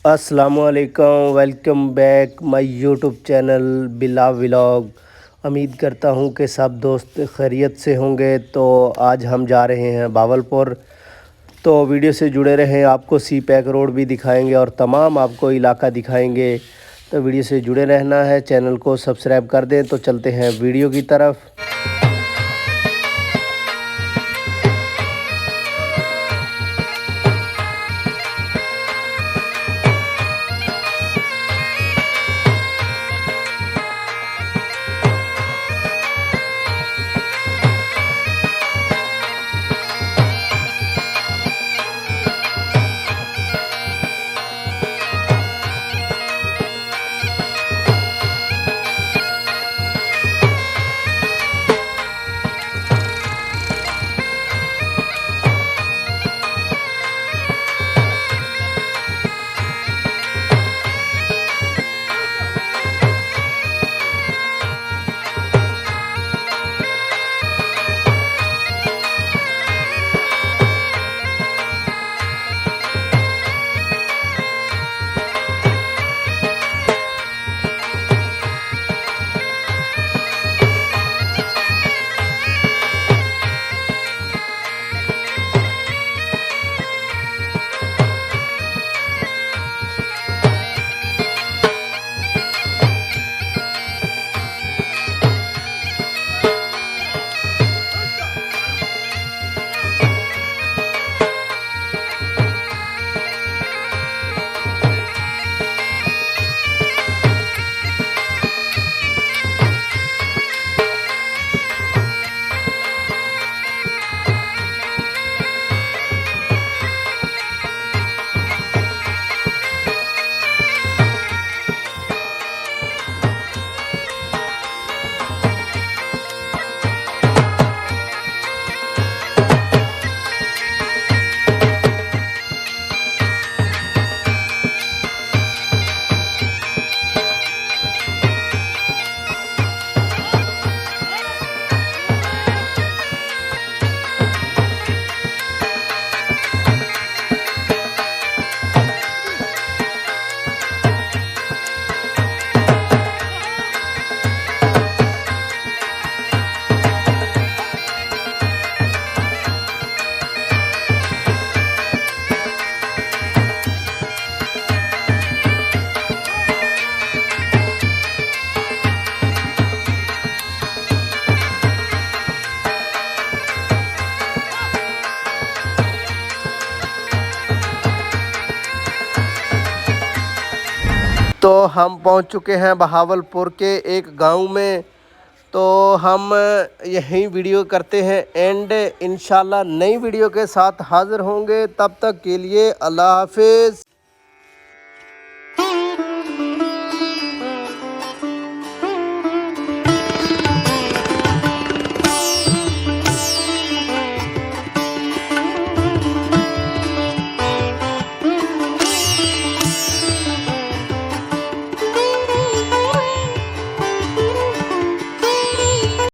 अस्सलामुअलैकुम, welcome back माय YouTube channel बिला vlog. उम्मीद करता हूँ कि सब दोस्त खैरियत से होंगे। तो आज हम जा रहे हैं बहावलपुर, तो वीडियो से जुड़े रहें। आपको सी पैक रोड भी दिखाएंगे और तमाम आपको इलाका दिखाएंगे, तो वीडियो से जुड़े रहना है। चैनल को सब्सक्राइब कर दें। तो चलते हैं वीडियो की तरफ। तो हम पहुंच चुके हैं बहावलपुर के एक गांव में। तो हम यहीं वीडियो करते हैं एंड इंशाल्लाह नई वीडियो के साथ हाज़िर होंगे। तब तक के लिए अल्लाह हाफिज़।